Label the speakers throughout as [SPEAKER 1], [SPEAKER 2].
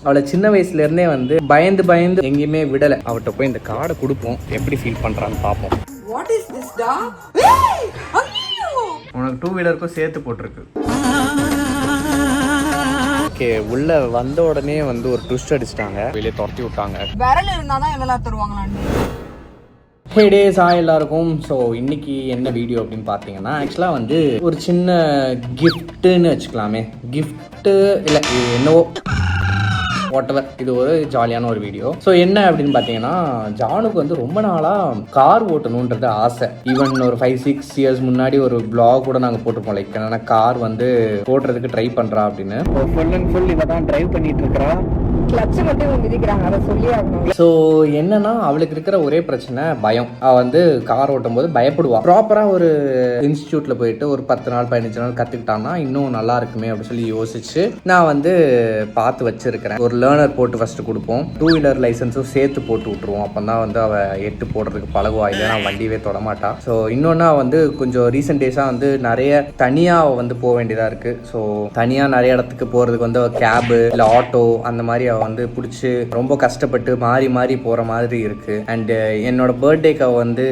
[SPEAKER 1] அவளை சின்ன வயசுல இருந்தே வந்து பயந்து பயந்து எங்கேயுமே விடலை. அவட்ட போய் இந்த கார்டை கொடுப்போம், எப்படி ஃபீல் பண்றான்னு பார்ப்போம்.
[SPEAKER 2] வாட் இஸ் திஸ் டா?
[SPEAKER 1] உனக்கு 2 வீலருக்கும் சேர்த்து போட்டிருக்கு. ஓகே, உள்ள வந்த உடனே வந்து ஒரு ட்விஸ்ட் அடிச்சிட்டாங்க, வெளியே துரத்தி விட்டாங்க.
[SPEAKER 2] விரல் இருந்தாதான் எல்லாம் தருவாங்களான்னு.
[SPEAKER 1] ஹே டேஸ் எல்லாருக்கும். ஸோ இன்னைக்கு என்ன வீடியோ அப்படின்னு பார்த்தீங்கன்னா, ஆக்சுவலாக வந்து ஒரு சின்ன கிஃப்ட்டுன்னு வச்சுக்கலாமே. கிஃப்ட்டு இல்லை என்னவோ வாட்டவர், இது ஒரு ஜாலியான ஒரு வீடியோ. ஸோ என்ன அப்படின்னு பார்த்தீங்கன்னா, ஜானுக்கு வந்து ரொம்ப நாளாக கார் ஓட்டணுன்றது ஆசை. ஈவன் ஒரு 5-6 இயர்ஸ் முன்னாடி ஒரு பிளாக் கூட நாங்கள் போட்டிருப்போம், லைக் என்னன்னா கார் வந்து ஓட்டுறதுக்கு ட்ரை பண்ணுறா அப்படின்னு. ஃபுல் அண்ட் ஃபுல் இதை தான் ட்ரைவ் பண்ணிட்டு இருக்கிறா. ஸோ என்னன்னா, அவளுக்கு இருக்கிற ஒரே பிரச்சனை பயம். அவள் வந்து கார் ஓட்டும் போது பயப்படுவா. ப்ராப்பராக ஒரு இன்ஸ்டியூட்ல போயிட்டு ஒரு 10 நாள் 15 நாள் கற்றுக்கிட்டான்னா இன்னும் நல்லா இருக்குமே அப்படின்னு சொல்லி யோசிச்சு நான் வந்து பார்த்து வச்சிருக்கிறேன். ஒரு லேர்னர் போட்டு ஃபர்ஸ்ட் கொடுப்போம், 2 வீலர் லைசன்ஸும் சேர்த்து போட்டு விட்டுருவோம். அப்போ தான் வந்து அவள் 8 போடுறதுக்கு பழகுவா, இல்லைன்னா வண்டியவே தொடமாட்டா. ஸோ இன்னொன்னா வந்து கொஞ்சம் ரீசெண்ட் டேஸாக வந்து நிறைய தனியாக வந்து போக வேண்டியதாக இருக்குது. ஸோ தனியாக நிறைய இடத்துக்கு போகிறதுக்கு வந்து கேபு இல்லை ஆட்டோ அந்த மாதிரி வந்து பிடிச்சி ரொம்ப கஷ்டப்பட்டு மாறி மாறி போகிற மாதிரி இருக்குது. அண்டு என்னோட பர்த்டேக்கு அவள் வந்து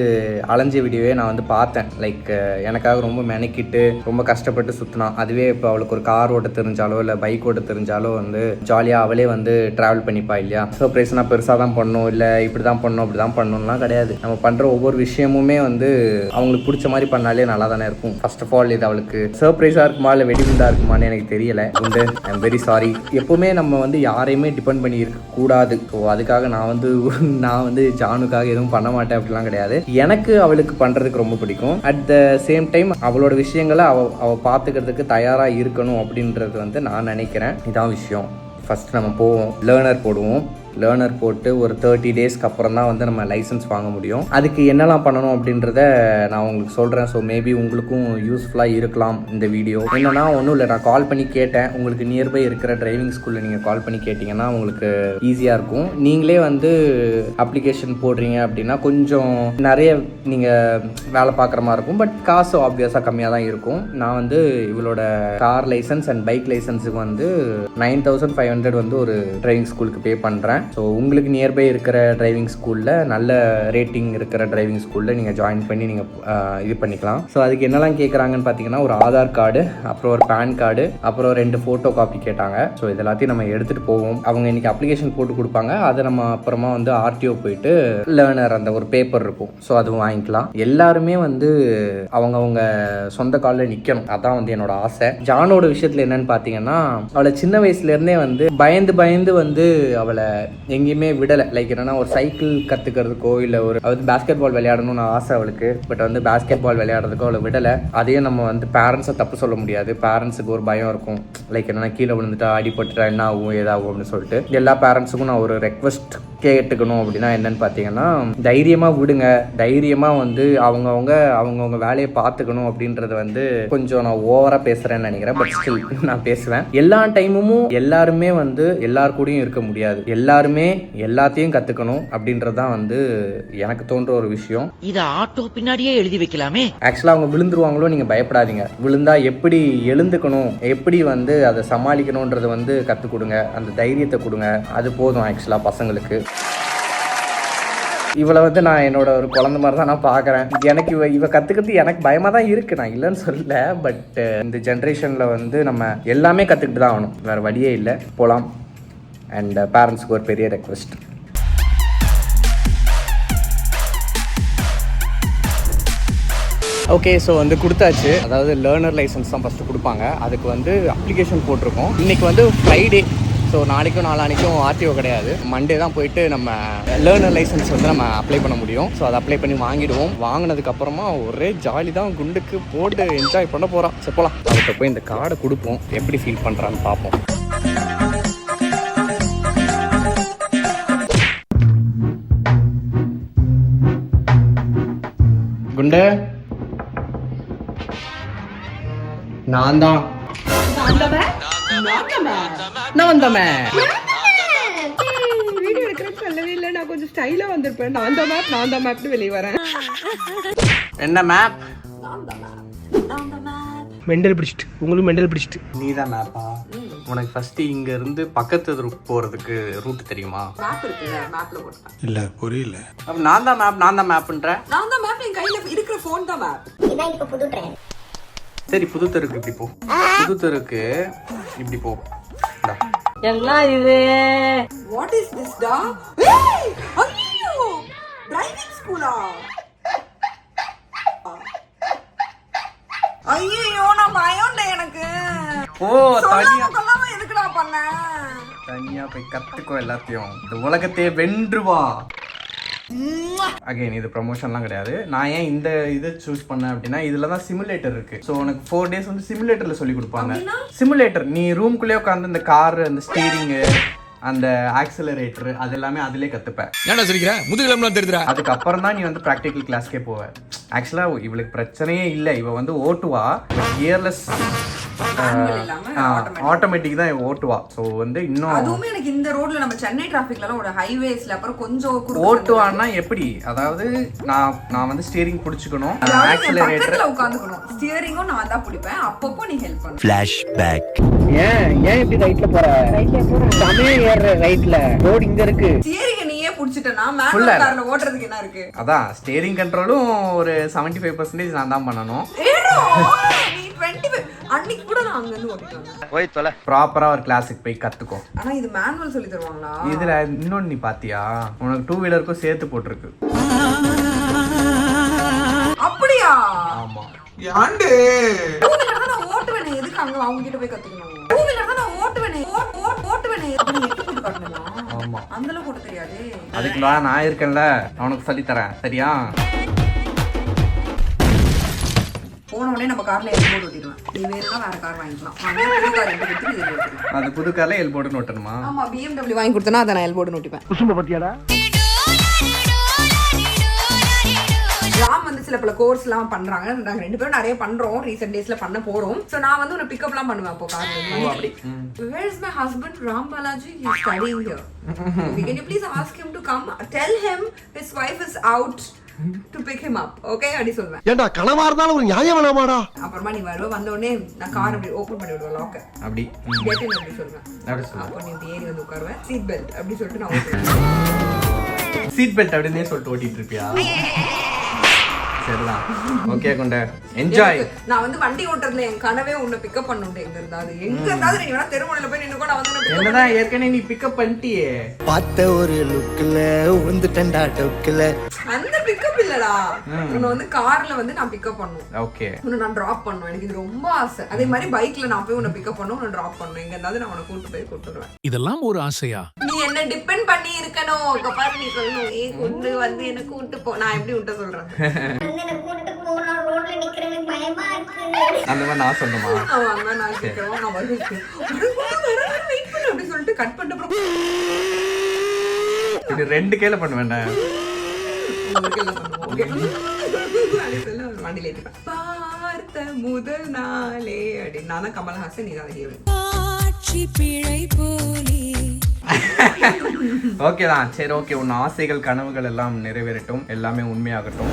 [SPEAKER 1] அலைஞ்ச வீடியோவே நான் வந்து பார்த்தேன். லைக் எனக்காக ரொம்ப மெனக்கிட்டு ரொம்ப கஷ்டப்பட்டு சுற்றினான். அதுவே இப்போ அவளுக்கு ஒரு கார் ஓட்ட தெரிஞ்சாலோ இல்லை பைக் ஓட்ட தெரிஞ்சாலோ வந்து ஜாலியாக அவளே வந்து ட்ராவல் பண்ணிப்பா இல்லையா. சர்ப்ரைஸ்னா பெருசாக தான் பண்ணணும், இல்லை இப்படி தான் பண்ணணும் அப்படி தான் பண்ணணும்லாம் கிடையாது. நம்ம பண்ணுற ஒவ்வொரு விஷயமுமே வந்து அவங்களுக்கு பிடிச்ச மாதிரி பண்ணாலே நல்லா தானே இருக்கும். ஃபர்ஸ்ட் ஆஃப் ஆல் இது அவளுக்கு சர்ப்ரைஸாக இருக்குமா இல்லை வெடிகுண்டாக இருக்குமான்னு எனக்கு தெரியலை. உண்டு, ஐ எம் வெரி சாரி. எப்போவுமே நம்ம வந்து யாரையுமே டிபெண்ட் பண்ணி இருக்கக்கூடாது. ஸோ அதுக்காக நான் வந்து ஜானுக்காக எதுவும் பண்ண மாட்டேன் அப்படிலாம் கிடையாது. எனக்கு அவளுக்கு பண்ணுறதுக்கு ரொம்ப பிடிக்கும். அட் த சேம் டைம் அவளோட விஷயங்களை அவள் பார்த்துக்கிறதுக்கு தயாராக இருக்கணும் அப்படின்றது வந்து நான் நினைக்கிறேன். இதான் விஷயம். ஃபஸ்ட் நம்ம போவோம், லேர்னர் போடுவோம். லேர்னர் போட்டு ஒரு 30 டேஸ்க்கு அப்புறம் தான் வந்து நம்ம லைசன்ஸ் வாங்க முடியும். அதுக்கு என்னெல்லாம் பண்ணணும் அப்படின்றத நான் உங்களுக்கு சொல்கிறேன். ஸோ மேபி உங்களுக்கும் யூஸ்ஃபுல்லாக இருக்கலாம் இந்த வீடியோ. என்னன்னா ஒன்றும் இல்லை, நான் கால் பண்ணி கேட்டேன். உங்களுக்கு நியர்பை இருக்கிற டிரைவிங் ஸ்கூலில் நீங்கள் கால் பண்ணி கேட்டிங்கன்னா உங்களுக்கு ஈஸியாக இருக்கும். நீங்களே வந்து அப்ளிகேஷன் போடுறீங்க அப்படின்னா கொஞ்சம் நிறைய நீங்கள் வேலை பார்க்குற மாதிரி இருக்கும். பட் காசு ஆப்வியஸாக கம்மியாக தான் இருக்கும். நான் வந்து இவளோட கார் லைசன்ஸ் அண்ட் பைக் லைசன்ஸுக்கு வந்து 9,500 வந்து ஒரு டிரைவிங் ஸ்கூலுக்கு பே பண்ணுறேன். ஸோ உங்களுக்கு நியர்பை இருக்கிற டிரைவிங் ஸ்கூலில் நல்ல ரேட்டிங் இருக்கிற டிரைவிங் ஸ்கூலில் நீங்கள் ஜாயின் பண்ணி நீங்கள் இது பண்ணிக்கலாம். ஸோ அதுக்கு என்னெல்லாம் கேட்குறாங்கன்னு பார்த்தீங்கன்னா, ஒரு ஆதார் கார்டு, அப்புறம் ஒரு பேன் கார்டு, அப்புறம் 2 ஃபோட்டோ காப்பி கேட்டாங்க. ஸோ இதெல்லாத்தையும் நம்ம எடுத்துகிட்டு போவோம். அவங்க இன்றைக்கி அப்ளிகேஷன் போட்டு கொடுப்பாங்க. அதை நம்ம அப்புறமா வந்து ஆர்டிஓ போயிட்டு லேர்னர் அந்த ஒரு பேப்பர் இருக்கும், ஸோ அதுவும் வாங்கிக்கலாம். எல்லாருமே வந்து அவங்கவுங்க சொந்த காலில் நிற்கணும், அதான் வந்து என்னோட ஆசை. ஜானோட விஷயத்தில் என்னன்னு பார்த்தீங்கன்னா, அவளை சின்ன வயசுலேருந்தே வந்து பயந்து பயந்து வந்து அவளை எங்கேயுமே விடலை. லைக் என்னன்னா, ஒரு சைக்கிள் கற்றுக்கிறதுக்கோ இல்லை ஒரு பேஸ்கெட் பால் விளையாடணும்னு ஆசை அவளுக்கு. பட் வந்து பேஸ்கெட் பால் விளையாடுறதுக்கோ அவளை விடலை. அதையும் நம்ம வந்து பேரண்ட்ஸை தப்பு சொல்ல முடியாது. பேரண்ட்ஸுக்கு ஒரு பயம் இருக்கும், லைக் என்னன்னா கீழே விழுந்துட்டா அடிபட்டுட்டா என்ன ஆகும் ஏதாகும் அப்படின்னு சொல்லிட்டு. எல்லா பேரண்ட்ஸுக்கும் நான் ஒரு ரெக்வஸ்ட் கேட்டுக்கணும் அப்படின்னா என்னன்னு பார்த்தீங்கன்னா, தைரியமாக விடுங்க. தைரியமாக வந்து அவங்கவுங்க வேலையை பார்த்துக்கணும் அப்படின்றது வந்து கொஞ்சம் நான் ஓவராக பேசுகிறேன்னு நினைக்கிறேன். பட் ஸ்டில் நான் பேசுவேன். எல்லா டைமும் எல்லாருமே வந்து எல்லார் கூடயும் இருக்க முடியாது. எல்லாருமே எல்லாத்தையும் கற்றுக்கணும் அப்படின்றது தான் வந்து எனக்கு தோன்ற ஒரு விஷயம்.
[SPEAKER 3] இதை ஆட்டோ பின்னாடியே எழுதி வைக்கலாமே.
[SPEAKER 1] ஆக்சுவலாக அவங்க விழுந்துருவாங்களோ, நீங்கள் பயப்படாதீங்க. விழுந்தா எப்படி எழுந்துக்கணும், எப்படி வந்து அதை சமாளிக்கணுன்றதை வந்து கற்றுக் கொடுங்க. அந்த தைரியத்தை கொடுங்க, அது போதும் ஆக்சுவலாக பசங்களுக்கு. இவளை வந்து நான் என்னோட ஒரு குழந்தை மாதிரி தான் நான் பார்க்குறேன். எனக்கு இவ கற்றுக்கிறது எனக்கு பயமாக தான் இருக்குது, நான் இல்லைன்னு சொல்லல. பட் இந்த ஜென்ரேஷனில் வந்து நம்ம எல்லாமே கற்றுக்கிட்டு தான் ஆகணும், வேறு வழியே இல்லை. போகலாம். அண்ட் பேரண்ட்ஸுக்கு ஒரு பெரிய ரெக்வெஸ்ட். ஓகே, ஸோ வந்து கொடுத்தாச்சு. அதாவது லேர்னர் லைசன்ஸ் தான் ஃபஸ்ட்டு கொடுப்பாங்க. அதுக்கு வந்து அப்ளிகேஷன் போட்டிருக்கோம். இன்றைக்கி வந்து ஃப்ரைடே. ஸோ நாளைக்கும் நாளானிக்கும் ஆர்டிஓ கிடையாது. மண்டே தான் போயிட்டு நம்ம லேர்னர் லைசன்ஸ் வந்து நம்ம அப்ளை பண்ண முடியும். ஸோ அதை அப்ளை பண்ணி வாங்கிடுவோம். வாங்கினதுக்கப்புறமா ஒரே ஜாலி தான், குண்டுக்கு போட்டு என்ஜாய் பண்ண போகிறோம். ஸோ போகலாம். அவர்கிட்ட போய் இந்த கார்டை கொடுப்போம், எப்படி ஃபீல் பண்ணுறான்னு பார்ப்போம். குண்டு, நான் தான் நான் வந்தமே.
[SPEAKER 2] வீடியோ எடுக்கிறேன்னு சொல்லவே இல்லை. நான் கொஞ்சம் ஸ்டைலா வந்திருப்பேன். நான் தான் மேப்னு வெளியே வரேன்.
[SPEAKER 1] என்ன மேப்?
[SPEAKER 4] மெண்டல் பிடிச்சிட்டு உங்களுக்கு மெண்டல் பிடிச்சிட்டு.
[SPEAKER 1] நீ தான் மேப்பா? உனக்கு ஃபர்ஸ்ட் இங்க இருந்து பக்கத்து ரூட் போறதுக்கு ரூட் தெரியுமா?
[SPEAKER 2] மேப் இருக்குல்ல, மேப்ல போட்டேன்.
[SPEAKER 5] இல்ல புரியல.
[SPEAKER 1] அப்ப நான் தான் மேப்ன்ற.
[SPEAKER 2] நான் தான் மேப், என் கையில இருக்கிற ஃபோன் தான் மேப்.
[SPEAKER 6] இதான் இப்ப புது ட்ரெண்ட்.
[SPEAKER 1] சரி, புது தெருக்கு இப்படி போ. புது தெருக்கு இப்படி போ.
[SPEAKER 7] எல்லாம் இது
[SPEAKER 2] வாட் இஸ் திஸ் டா? ஏய் ஐயோ, டிரைவிங் ஸ்கூலா? ஐயோ, நான் பயம்டே எனக்கு.
[SPEAKER 1] ஓ, தனியா
[SPEAKER 2] சொல்லாம எதுக்குடா பண்ண?
[SPEAKER 1] தனியா போய் கத்துக்கோ எல்லாத்தையும். இந்த உலகத்தையே வென்று வா. அகைன் இது ப்ரமோஷன்லாம் கிடையாது. நான் ஏன் இந்த இதை சூஸ் பண்ணேன் அப்படின்னா இதுல தான் சிமுலேட்டர் இருக்கு. ஸோ உனக்கு 4 days வந்து சிமுலேட்டர்ல சொல்லி கொடுப்பாங்க. சிமுலேட்டர் நீ ரூம்குள்ளேயே உட்காந்து இந்த கார், அந்த ஸ்டீரிங்கு, அந்த ஆக்சிலரேட்டர் அது எல்லாமே அதிலே கத்துப்பேன்.
[SPEAKER 5] ஏன்டா சொல்லிக்கிற? முதுகெலும்புலாம் தெரியுதுடா.
[SPEAKER 1] அதுக்கப்புறம் தான் நீ வந்து ப்ராக்டிக்கல் கிளாஸ்க்கே போவ. ஆக்சுவலா இவளுக்கு பிரச்சனையே இல்லை. இவ வந்து ஓட்டுவா, கியர்லெஸ் ஆட்டோமேட்டிக் தான் ஓட்டுவா. ஸோ வந்து இன்னும்
[SPEAKER 2] அதுவுமே எனக்கு இந்த ரோட்ல நம்ம சென்னை டிராஃபிக்லாம் ஒரு ஹைவேஸ்ல அப்புறம் கொஞ்சம்
[SPEAKER 1] ஓட்டுவான்னா எப்படி, அதாவது நான் வந்து ஸ்டீரிங் பிடிச்சிக்கணும், ஆக்சிலரேட்டர்
[SPEAKER 2] உட்காந்துக்கணும், ஸ்டியரிங்கும் நான் தான் பிடிப்பேன். அப்பப்போ நீ ஹெல்ப் பண்ணு.
[SPEAKER 8] ஃபிளாஷ்பேக்.
[SPEAKER 1] ஏன் இப்படி ரைட்ல போற? சமய ஏற ரைட்ல ரோட் இங்க இருக்கு.
[SPEAKER 2] ஸ்டியரிங் நீயே பிடிச்சிட்டனா மேனுவல் கார்ல ஓட்டுறதுக்கு என்ன இருக்கு?
[SPEAKER 1] அதான் ஸ்டீரிங் கண்ட்ரோலும் ஒரு 75% நான் தான் பண்ணணும்.
[SPEAKER 2] நீ 25 அன்னைக்கு கூட நான் அங்க இருந்து ஓட்டிட்டேன்.
[SPEAKER 8] போய் தொலை.
[SPEAKER 1] ப்ராப்பரா ஒரு கிளாஸுக்கு போய் கத்துக்கோ.
[SPEAKER 2] ஆனா இது மேனுவல் சொல்லி தருவாங்களா?
[SPEAKER 1] இதுல இன்னொன்னு நீ பாத்தியா, உனக்கு 2 வீலருக்கும் சேர்த்து போட்டிருக்கு.
[SPEAKER 2] அப்படியா?
[SPEAKER 1] ஆமா.
[SPEAKER 5] யாண்டே
[SPEAKER 2] 2 வீலர் தான் நான் ஓட்டுவேனே, எதுக்கு அங்க அவங்க கிட்ட போய் கத்துக்கணும்? 2 வீலர் தான் நான் ஓட்டுவேனே, ஓட்டுவேனே. அப்படி எட்டு போட்டு காட்டணுமா?
[SPEAKER 1] ஆமா.
[SPEAKER 2] அந்த அளவுக்கு ஓட்ட தெரியாதே.
[SPEAKER 1] அதுக்கு நான் இருக்கேன்ல, அவனுக்கு சொல்லி தரேன். சரியா?
[SPEAKER 2] போன உடனே நம்ம கார்ல எல் போர்டு ஓட்டிடுவேன். நீ வேணும்னா வேற கார் வாங்கிக்கலாம். புது கார் எடுத்து கொடுத்து இது ஓட்டிடுவேன்.
[SPEAKER 1] அந்த புது கார்ல எல் போர்டுன்னு ஓட்டணுமா?
[SPEAKER 2] ஆமா, BMW வாங்கி கொடுத்தனா அதை நான் எல் போர்டுன்னு ஓட்டிப்பேன்.
[SPEAKER 4] குசும்ப பத்தியாடா.
[SPEAKER 2] ராம் வந்து சில பல கோர்ஸ் எல்லாம் பண்றாங்க. நாங்க 2 பேரும் நிறைய பண்றோம், ரீசெண்ட் டேஸ்ல பண்ண போறோம். சோ நான் வந்து உன்னை பிக்கப் எல்லாம் பண்ணுவேன். அப்போ கார்ல அப்படி where is my husband Ram Balaji? He is studying here. Can you please ask him to come? Tell him his wife is out to pick him up. Okay, அப்படி சொல்வேன்.
[SPEAKER 4] ஏண்டா கனவா இருந்தாலும் ஒரு நியாயம் வேணாமாடா?
[SPEAKER 2] அப்புறமா நீ வருவ, வந்த உடனே நான் கார் அப்படி ஓபன் பண்ணி விடுவேன், லாக்
[SPEAKER 1] அப்படி
[SPEAKER 2] கெட் இன் அப்படி சொல்வேன்.
[SPEAKER 1] அப்படி சொல்லு.
[SPEAKER 2] அப்போ நீ ஏறி வந்து உட்காருவேன். சீட் பெல்ட் அப்படி சொல்லிட்டு நான் ஓட்டுவேன்.
[SPEAKER 1] சீட் பெல்ட் அப்படினே சொல்லிட்டு ஓட்டிட்டு இருப்பியா? சரிதான். ஓகே கொண்ட என்ஜாய்.
[SPEAKER 2] நான் வந்து வண்டி ஓட்டுறதுல என் கனவே உன்னை பிக்கப் பண்ணுண்டே. எங்க இருந்தாலும் நீ வேணா தெருமுனையில போய் நின்னு கூட நான் வந்து
[SPEAKER 1] என்னதான் ஏற்கனவே நீ பிக்கப் பண்ணிட்டியே.
[SPEAKER 8] பார்த்த ஒரு லுக்ல வந்துட்டேன்டா டொக்குல.
[SPEAKER 2] அந்த பிக்கப் இல்லடா, உன்னை வந்து கார்ல வந்து நான் பிக்கப் பண்ணுவேன்.
[SPEAKER 1] ஓகே.
[SPEAKER 2] உன்னை நான் டிராப் பண்ணுவேன். எனக்கு இது ரொம்ப ஆசை. அதே மாதிரி பைக்ல நான் போய் உன்னை பிக்கப் பண்ணுவேன், உன்னை டிராப் பண்ணுவேன். எங்க இருந்தாலும் நான் உன்னை கூட்டு போய் கூட்டுடுவேன்.
[SPEAKER 5] இதெல்லாம் ஒரு ஆசையா?
[SPEAKER 2] நீ என்ன டிபெண்ட் பண்ணி இருக்கணும். பாரு நீ சொல்லணும், ஏ கொண்டு வந்து என்ன கூட்டு போ. நான் எப்படி உன்ட்ட சொல்றேன்?
[SPEAKER 6] என்ன கூட்டிட்டு போறா, ரோட்ல நிக்கிறேன், பயமா இருக்கு.
[SPEAKER 1] அந்த மாதிரி நான் சொன்னமா?
[SPEAKER 2] ஆமா, நான் கேக்குறேன். நான் வருவேன். வெயிட் பண்ணு அப்படி சொல்லிட்டு கட் பண்ணிட்டு அப்புறம்
[SPEAKER 1] இது 2 கேல பண்ணுவேன்டா.
[SPEAKER 2] வண்டியில ஏத்திப்பேன். பார்த்த முதல் நாளே அப்படின்னு நான் தான் கமல்ஹாசன், நீ தான் ஹீரோயின்.
[SPEAKER 1] ஓகே தான். சரி ஓகே, உன் ஆசைகள் கனவுகள் எல்லாம் நிறைவேறட்டும், எல்லாமே உண்மையாகட்டும்.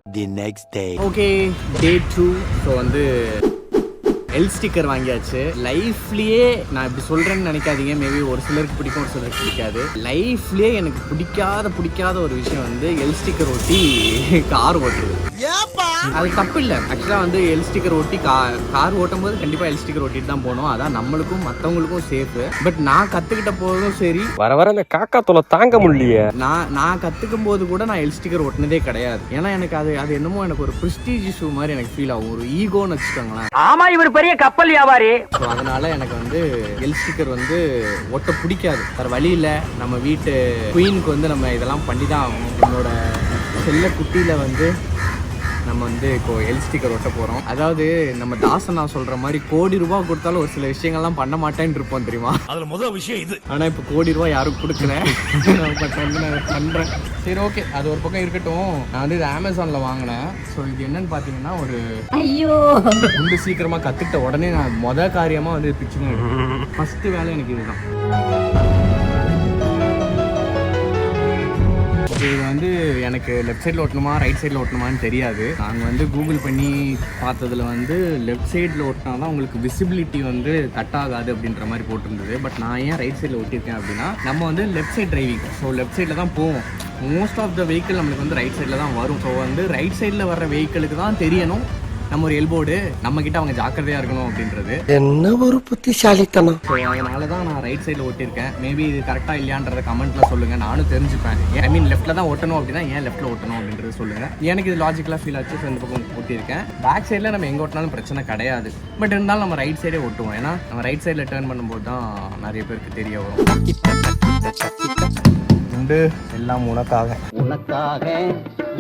[SPEAKER 8] The next day.
[SPEAKER 1] Okay, day 2. So வந்து எல் ஸ்டிக்கர் வாங்கியாச்சு. லைஃப்லயே நான் இப்படி சொல்றேன்னு நினைக்காதீங்க, மேபி ஒரு சிலருக்கு பிடிக்கும், ஒரு சிலருக்கு பிடிக்காது. லைஃப்லயே எனக்கு பிடிக்காத ஒரு விஷயம் வந்து எல் ஸ்டிக்கர் ஒட்டி கார் ஓட்டுறது. அது தப்பு இல்லை. ஆக்சுவலாக வந்து எல் ஸ்டிக்கர் ஒட்டி கார் ஓட்டும் போது கண்டிப்பாக எல் ஸ்டிக்கர் ஒட்டிட்டு தான் போகணும். அதான் நம்மளுக்கும் மற்றவங்களுக்கும் சேஃபு. பட் நான் கற்றுக்கிட்ட போதும் சரி,
[SPEAKER 4] வர அந்த காக்கா தொலை தாங்க முடியலையே.
[SPEAKER 1] நான் கற்றுக்கும் போது கூட நான் எல் ஸ்டிக்கர் ஒட்டினதே கிடையாது. ஏன்னா எனக்கு அது என்னமோ எனக்கு ஒரு ப்ரெஸ்டீஜ் இஷ்யூ மாதிரி எனக்கு ஃபீல் ஆகும், ஒரு ஈகோன்னு வச்சுக்கோங்களேன்.
[SPEAKER 7] ஆமா, இவர் பெரிய கப்பல் வியாபாரி.
[SPEAKER 1] ஸோ அதனால எனக்கு வந்து எல் ஸ்டிக்கர் வந்து ஒட்ட பிடிக்காது. வேறு வழி இல்லை. நம்ம வீட்டு குயினுக்கு வந்து நம்ம இதெல்லாம் பண்ணி தான் ஆகணும். என்னோட செல்ல குட்டியில் வந்து நம்ம வந்து இப்போ எல் ஸ்டிக்கர் ஒட்ட போகிறோம். அதாவது நம்ம தாசன் நான் சொல்கிற மாதிரி கோடி ரூபாய் கொடுத்தாலும் ஒரு சில விஷயங்கள்லாம் பண்ண மாட்டேன்னு இருப்போம் தெரியுமா?
[SPEAKER 5] அதுல முதல் விஷயம் இது.
[SPEAKER 1] ஆனால் இப்போ கோடி ரூபாய் யாரும் கொடுக்கல. பட் வந்து நான் பண்ணுறேன். சரி ஓகே, அது ஒரு பக்கம் இருக்கட்டும். நான் வந்து இது அமேசானில் வாங்கினேன். ஸோ இது என்னன்னு பார்த்தீங்கன்னா, ஒரு
[SPEAKER 7] ஐயோ
[SPEAKER 1] ரொம்ப சீக்கிரமாக கற்றுக்கிட்ட உடனே நான் மொதல் காரியமாக வந்து பிச்சு தான் ஃபஸ்ட்டு வேலை எனக்கு இதுதான். இது வந்து எனக்கு லெஃப்ட் சைடில் ஓட்டணுமா ரைட் சைடில் ஓட்டணுமான்னு தெரியாது. நாங்கள் வந்து கூகுள் பண்ணி பார்த்ததுல வந்து லெஃப்ட் சைடில் ஓட்டினா தான் உங்களுக்கு விசிபிலிட்டி வந்து கட் ஆகாது அப்படின்ற மாதிரி போட்டிருந்தது. பட் நான் ஏன் ரைட் சைடில் ஓட்டியிருக்கேன் அப்படின்னா நம்ம வந்து left side driving, so left சைடில் தான் போவோம். மோஸ்ட் ஆஃப் த வெஹிக்கிள் நம்மளுக்கு வந்து ரைட் சைடில் தான் வரும். ஸோ வந்து ரைட் சைடில் வர்ற வெஹிக்கிளுக்கு தான் தெரியணும் நம்ம ஒரு எல்போர்டு நம்ம கிட்ட அவங்க ஜாக்கிரதையாக இருக்கணும் அப்படின்றது.
[SPEAKER 4] என்ன ஒரு புத்திசாலித்தனம்.
[SPEAKER 1] ஸோ அதனால தான் நான் ரைட் சைடில் ஓட்டியிருக்கேன். மேபி இது கரெக்டாக இல்லையான்றத கமெண்ட்டில் சொல்லுங்கள், நானும் தெரிஞ்சுப்பேன். ஐ மீன் லெஃப்ட்டில் தான் ஓட்டணும் அப்படின்னா ஏன் லெஃப்ட்டில் ஓட்டணும் அப்படின்றது சொல்லுங்கள். எனக்கு இது லாஜிக்கலாக ஃபீல் ஆச்சு. ஸோ இந்த பக்கம் ஓட்டியிருக்கேன். பேக் சைடில் நம்ம எங்கே ஓட்டினாலும் பிரச்சனை கிடையாது. பட் இருந்தாலும் நம்ம ரைட் சைடே ஓட்டுவோம். ஏன்னா நம்ம ரைட் சைடில் டேர்ன் பண்ணும்போது தான் நிறைய பேருக்கு தெரிய வரும். எல்லாம் உனக்காக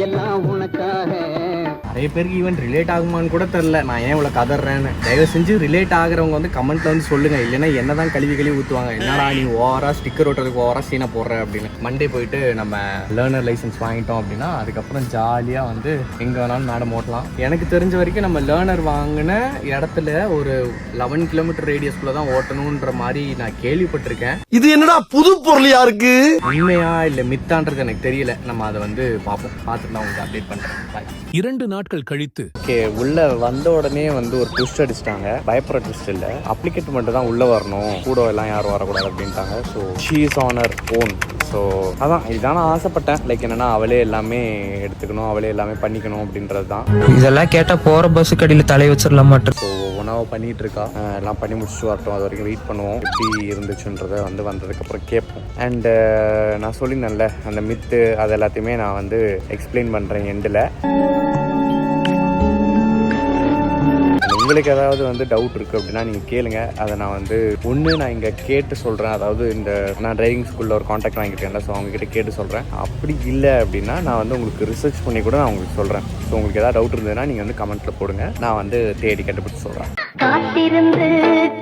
[SPEAKER 1] எல்லாம் உனக்காக. நிறைய பேருக்கு ஈவன் ரிலேட் ஆகுமான்னு கூட தெரில நான் ஏன் இவ்வளோ கதறேன்னு. தயவு செஞ்சு ரிலேட் ஆகிறவங்க வந்து கமெண்ட்ல வந்து சொல்லுங்க. இல்லைன்னா என்ன தான் கழுவி ஊற்றுவாங்க. என்னடா நீ ஓவரா ஸ்டிக்கர் ஓட்டுறதுக்கு ஓவரா சீனை போடுற அப்படின்னு. மண்டே போயிட்டு நம்ம லேர்னர் லைசன்ஸ் வாங்கிட்டோம் அப்படின்னா அதுக்கப்புறம் ஜாலியாக வந்து எங்கே வேணாலும் மேடம் ஓட்டலாம். எனக்கு தெரிஞ்ச வரைக்கும் நம்ம லேர்னர் வாங்கின இடத்துல ஒரு 11 கிலோமீட்டர் ரேடியஸ்குள்ள தான் ஓட்டணுன்ற மாதிரி நான் கேள்விப்பட்டிருக்கேன்.
[SPEAKER 4] இது என்னடா புது பொருளியா இருக்கு?
[SPEAKER 1] உண்மையா இல்லை மித்தான்றது எனக்கு தெரியல. நம்ம அதை வந்து பார்ப்போம். பார்த்துட்டு நான் உங்களுக்கு அப்டேட் பண்ணுறேன்.
[SPEAKER 5] 2 நாட்கள் கழித்து
[SPEAKER 1] ஓகே, உள்ள வந்த உடனே வந்து ஒரு ட்விஸ்ட் அடிச்சிட்டாங்க. பயப்படுற ட்விஸ்ட் இல்லை, அப்ளிகேட் மட்டும் தான் உள்ள வரணும், கூட எல்லாம் யாரும் வரக்கூடாது அப்படின்ட்டாங்க. So she is on her own. So அதான் இதுதான் நான் ஆசைப்பட்டேன். லைக் என்னன்னா அவளே எல்லாமே எடுத்துக்கணும், அவளே எல்லாமே பண்ணிக்கணும் அப்படின்றது தான்.
[SPEAKER 9] இதெல்லாம் கேட்டா போற பஸ் கடியில தலை வச்சிடலாம் மாட்டேன்.
[SPEAKER 1] ஸோ ஒன்றாவை பண்ணிட்டு இருக்கா. எல்லாம் பண்ணி முடிச்சுட்டு வரட்டும், அது வரைக்கும் வெயிட் பண்ணுவோம். எப்படி இருந்துச்சுன்றதை வந்து வந்ததுக்கப்புறம் கேட்போம். அண்டு நான் சொல்லியிருந்தேன்ல அந்த மித்து அது எல்லாத்தையுமே நான் வந்து எக்ஸ்பிளைன் பண்ணுறேன் எண்டில். உங்களுக்கு ஏதாவது வந்து டவுட் இருக்குது அப்படின்னா நீங்கள் கேளுங்க. அதை நான் வந்து நான் இங்கே கேட்டு சொல்கிறேன். அதாவது இந்த நான் டிரைவிங் ஸ்கூலில் ஒரு காண்டாக்ட் வாங்கியிருக்கேன்ல, ஸோ அவங்ககிட்ட கேட்டு சொல்கிறேன். அப்படி இல்லை அப்படின்னா நான் வந்து உங்களுக்கு ரிசர்ச் பண்ணி கூட நான் உங்களுக்கு சொல்கிறேன். ஸோ உங்களுக்கு ஏதாவது டவுட் இருந்ததுன்னா நீங்கள் வந்து கமெண்ட்டில் போடுங்க, நான் வந்து தேடி கண்டுபிடிச்சு சொல்கிறேன்.
[SPEAKER 6] காத்திருந்து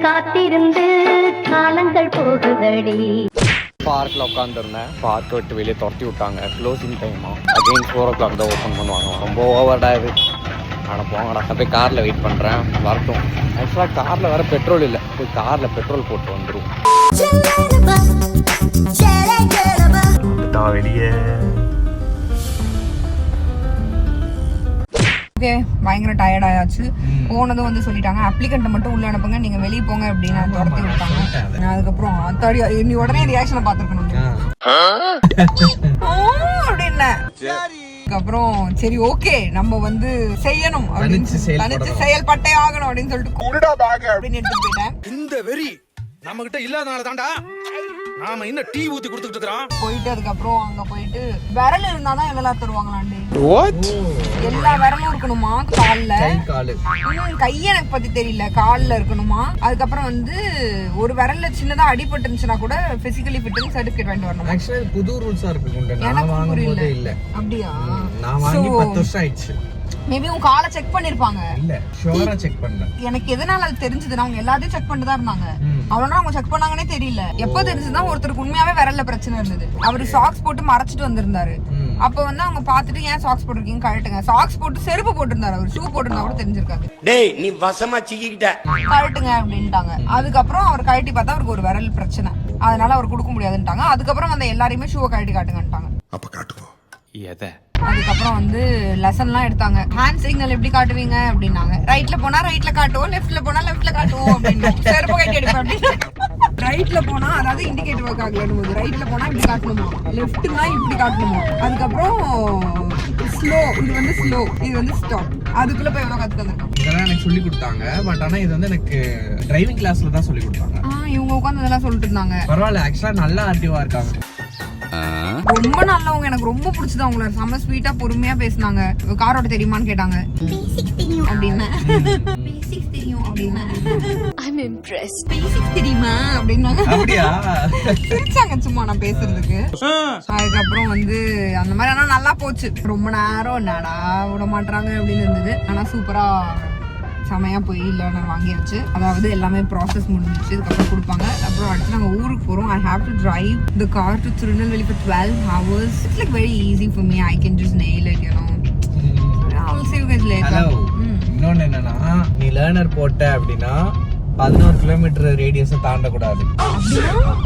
[SPEAKER 6] காத்திருந்து காலங்கள் போகுதடி.
[SPEAKER 1] பார்க்கில் உட்காந்துருந்தேன். பார்க் விட்டு வெளியே துரத்தி விட்டாங்க. க்ளோசிங் டைமா அகெயின் 4 o'clock தான் ஓப்பன் பண்ணுவாங்க. ரொம்ப ஓவர்டா இது. ஆனால் போங்கடா, நான் போய் காரில் வெயிட் பண்ணுறேன், வரட்டும். ஆக்சுவலாக காரில் வேறு பெட்ரோல் இல்லை, போய் காரில் பெட்ரோல் போட்டு வந்துடும். வெளியே
[SPEAKER 2] ஓகே, பயங்கர டயர்ட் ஆயாச்சு. போனதும் வந்து சொல்லிட்டாங்க அப்ளிகண்ட்டை மட்டும் உள்ள அனுப்புங்க, நீங்க வெளியே போங்க அப்படின்னு துரத்தி விட்டாங்க. அதுக்கப்புறம் அத்தாடி நீ உடனே ரியாக்ஷனை பார்த்துருக்கணும் அப்படின்னா. அதுக்கப்புறம் சரி ஓகே நம்ம வந்து செய்யணும் அப்படின்னு செயல்பட்டே ஆகணும் அப்படின்னு சொல்லிட்டு அப்படின்னு எடுத்துட்டு போயிட்டேன்.
[SPEAKER 5] இந்த வெறி நம்ம கிட்ட இல்லாதனால தான்டா நாம இன்னும் டீ ஊத்தி கொடுத்துட்டு இருக்கோம்.
[SPEAKER 2] போயிட்டு அதுக்கப்புறம் அங்க போயிட்டு விரல் இருந்தாதான் எல்லாம் தருவாங்களாண்டி. எல்லா விரலும் இருக்கணுமா கால்ல, கை எனக்கு பத்தி தெரியல, கால்ல இருக்கணுமா. அதுக்கப்புறம் வந்து ஒரு விரல்ல சின்னதா அடிபட்டு இருந்துச்சுன்னா கூட பிசிக்கலி ஃபிட்னஸ் சர்டிபிகேட் வாங்கிட்டு வரணும்.
[SPEAKER 1] ஆக்சுவலி புது ரூல்ஸா இருக்கு.
[SPEAKER 2] எனக்கு புரியல. அப்படியா?
[SPEAKER 1] நான் வாங்கி 10 வருஷம் ஆயிடுச்சு.
[SPEAKER 2] மேபி உங்க காலை செக் பண்ணிருப்பாங்க.
[SPEAKER 1] இல்ல ஷூரா செக் பண்ணல.
[SPEAKER 2] எனக்கு எதனால அது தெரிஞ்சதுன்னா அவங்க எல்லாத்தையும் செக் பண்ணிட்டு தான் இருந்தாங்க. அவ்வளோ அவங்க செக் பண்ணாங்கன்னே தெரியல. எப்போ தெரிஞ்சதுன்னா ஒருத்தருக்கு உண்மையாவே விரல்ல பிரச்சனை இருந்தது. அவரு சாக்ஸ் போட்டு மறைச்சிட்டு வந்திருந்தாரு. அப்ப வந்து அவங்க பாத்துட்டு ஏன் சாக்ஸ் போட்டிருக்கீங்க கழட்டுங்க. சாக்ஸ் போட்டு செருப்பு போட்டிருந்தாரு, அவர் ஷூ போட்டிருந்தா கூட தெரிஞ்சிருக்காது.
[SPEAKER 8] டேய் நீ வசமா சிக்கிட்ட
[SPEAKER 2] கழட்டுங்க அப்படின்ட்டாங்க. அதுக்கப்புறம் அவர் கழட்டி பார்த்தா அவருக்கு ஒரு விரல் பிரச்சனை, அதனால அவர் கொடுக்க முடியாதுன்ட்டாங்க. அதுக்கப்புறம் வந்து எல்லாரையுமே ஷூவை கழட்டி காட்டுங்கன்ட்டாங்க.
[SPEAKER 5] அப்ப காட்டுவோம்
[SPEAKER 1] எதை.
[SPEAKER 2] அதுக்கப்புறம் வந்து லெசன்லாம் எடுத்தாங்க. ஹேண்ட் சிக்னல் எப்படி காட்டுவீங்க அப்படின்னாங்க. ரைட்ல போனா ரைட்ல காட்டுவோம், லெஃப்ட்ல போனா லெஃப்ட்ல காட்டுவோம் அப்படின்னு. செருப்பு கட்டி எடுப்பேன் அப்படின்னு. ரைட்ல போனா அதாவது இண்டிகேட்டர் ஒர்க் ஆகல, ரைட்ல போனா இப்படி காட்டணுமா, லெஃப்ட்னா இப்படி காட்டணுமா. அதுக்கப்புறம் ஸ்லோ, இது வந்து ஸ்லோ, இது வந்து ஸ்டாப். அதுக்குள்ள போய் எவ்வளவு கத்து வந்திருக்கோம்.
[SPEAKER 1] இதெல்லாம் எனக்கு சொல்லி கொடுத்தாங்க. பட் ஆனா இது வந்து எனக்கு டிரைவிங் கிளாஸ்ல தான் சொல்லி கொடுத்தாங்க.
[SPEAKER 2] இவங்க உட்காந்து இதெல்லாம் சொல்லிட்டு இருந்தாங்க.
[SPEAKER 1] பரவாயில்ல, ஆக்சுவலா நல்லா ஆக்டிவா இருக்காங்க.
[SPEAKER 2] ரொம்ப நல்லவங்க, எனக்கு ரொம்ப பிடிச்சது. அவங்கள செம்ம ஸ்வீட்டா பொறுமையா பேசினாங்க. காரோட தெரியுமான்னு கேட்டாங்க அப்படின்னு. பேசிக்ஸ் தெரியும் அப்படின்னு. I'm impressed. பேசிக்ஸ் தெரியுமா அப்படின்னாங்க.
[SPEAKER 1] அப்படியா?
[SPEAKER 2] சிரிச்சாங்க சும்மா நான் பேசுறதுக்கு. அதுக்கப்புறம் வந்து அந்த மாதிரி ஆனா நல்லா போச்சு. ரொம்ப நேரம் என்னடா விட மாட்டாங்க அப்படின்னு இருந்தது. ஆனா சூப்பரா செமையா போய் லேர்னர் வாங்கியாச்சு. அதாவது எல்லாமே ப்ராசஸ் முடிஞ்சிச்சு. இதுக்கப்புறம் கொடுப்பாங்க. அப்புறம் அடுத்து நாங்கள் ஊருக்கு போகிறோம். I have to drive the car to Tirunelveli for 12 hours. It's like very easy for me. I can just nail it, you know. I'll see you guys later.
[SPEAKER 1] Hello. இன்னொன்று என்னன்னா, நீ லேர்னர் போட்ட அப்படின்னா 11 கிலோமீட்டர் ரேடியஸை தாண்டக்கூடாது.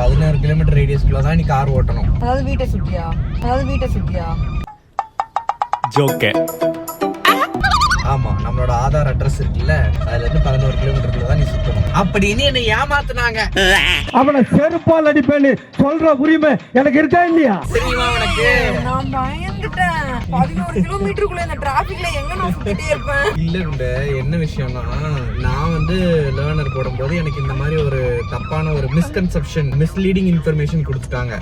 [SPEAKER 1] 11 கிலோமீட்டர் ரேடியஸ்க்குள்ள தான் நீ car ஓட்டணும்.
[SPEAKER 2] அதாவது வீட்டை சுத்தியா?
[SPEAKER 5] ஜோக்கே.
[SPEAKER 1] ஆமா, நம்மளோட ஆதார் அட்ரஸ் இருக்குல்ல, அதுல இருந்து 11 கிலோமீட்டருக்குள்ள தான் நீ சுத்தணும் அப்படின்னு என்ன ஏமாத்துனாங்க.
[SPEAKER 4] அவனை செருப்பால் அடிப்பேன்னு சொல்ற உரிமை எனக்கு இருக்கா இல்லையா?
[SPEAKER 1] தெரியுமா உனக்கு?
[SPEAKER 2] நான் பயந்துட்டேன். 11 கிலோமீட்டருக்குள்ள இந்த டிராபிக்ல எங்க நான் சுத்திட்டே இருப்பேன்.
[SPEAKER 1] இல்ல உண்டு, என்ன விஷயம்னா நான் வந்து லேர்னர் போடும்போது எனக்கு இந்த மாதிரி ஒரு தப்பான ஒரு மிஸ்கன்செப்ஷன், மிஸ்லீடிங் இன்ஃபர்மேஷன் கொடுத்துட்டாங்க.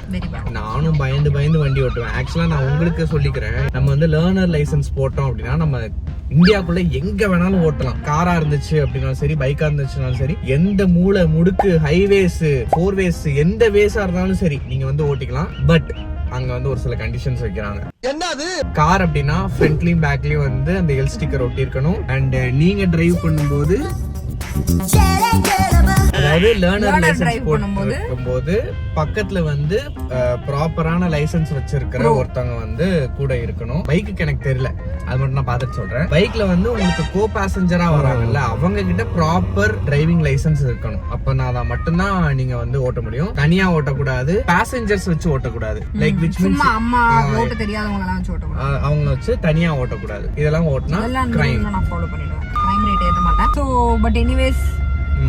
[SPEAKER 1] நானும் பயந்து வண்டி ஓட்டுவேன். ஆக்சுவலா நான் உங்களுக்கு சொல்லிக்கிறேன், நம்ம வந்து லேர்னர் லைசன்ஸ் போட்டோம் அப்படின்னா நம்ம இந்தியாக்குள்ள எங்க வேணாலும் ஓட்டலாம். காரா இருந்துச்சு அப்படின்னாலும் சரி, பைக்கா இருந்துச்சுனாலும் சரி, எந்த மூளை முடுக்கு, ஹைவேஸ், 4வேஸ், எந்த வேஸா இருந்தாலும் சரி நீங்க வந்து ஓட்டிக்கலாம். பட் அங்க வந்து ஒரு சில கண்டிஷன்ஸ் வைக்கிறாங்க.
[SPEAKER 4] என்னது?
[SPEAKER 1] கார் அப்படின்னா ஃப்ரண்ட்லயும் பேக்லயும் வந்து அந்த எல் ஸ்டிக்கர் ஒட்டி இருக்கணும். அண்ட் நீங்க டிரைவ் பண்ணும்போது, அதாவது லேர்னர் லைசன்ஸ் போடும்போது பக்கத்துல வந்து ப்ராப்பரான லைசன்ஸ் வச்சிருக்கிற ஒருத்தவங்க வந்து கூட இருக்கணும். பைக்குக்கு எனக்கு தெரியல, அது மட்டும் நான் பார்த்துட்டு சொல்றேன். பைக்ல வந்து உங்களுக்கு கோ பேசஞ்சரா வராங்கல்ல, அவங்க கிட்ட ப்ராப்பர் டிரைவிங் லைசன்ஸ் இருக்கணும். அப்ப நான் அதை மட்டும்தான் நீங்க வந்து ஓட்ட முடியும். தனியா ஓட்டக்கூடாது, பேசஞ்சர்ஸ் வச்சு ஓட்டக்கூடாது. லைக் விச் மீன்ஸ்
[SPEAKER 2] அம்மா ஓட்ட தெரியாதவங்க எல்லாம் வச்சு ஓட்டக்கூடாது,
[SPEAKER 1] அவங்க வச்சு தனியா ஓட்டக்கூடாது. இதெல்லாம் ஓட்டினா கிரைம்.
[SPEAKER 2] நான் ஃபாலோ பண்ணிடுவேன், கிரைம் ரேட் ஏத்த மாட்டேன். சோ பட் எனிவேஸ்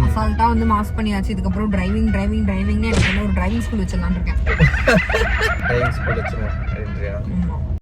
[SPEAKER 2] அசால்ட்டா வந்து மாஸ் பண்ணியாச்சு. இதுக்கப்புறம் டிரைவிங்னு எனக்கு ஒரு டிரைவிங் ஸ்கூல் வச்சிடலாம்னு இருக்கேன்.
[SPEAKER 1] டிரைவிங் ஸ்கூல் வச்சிருவோம்.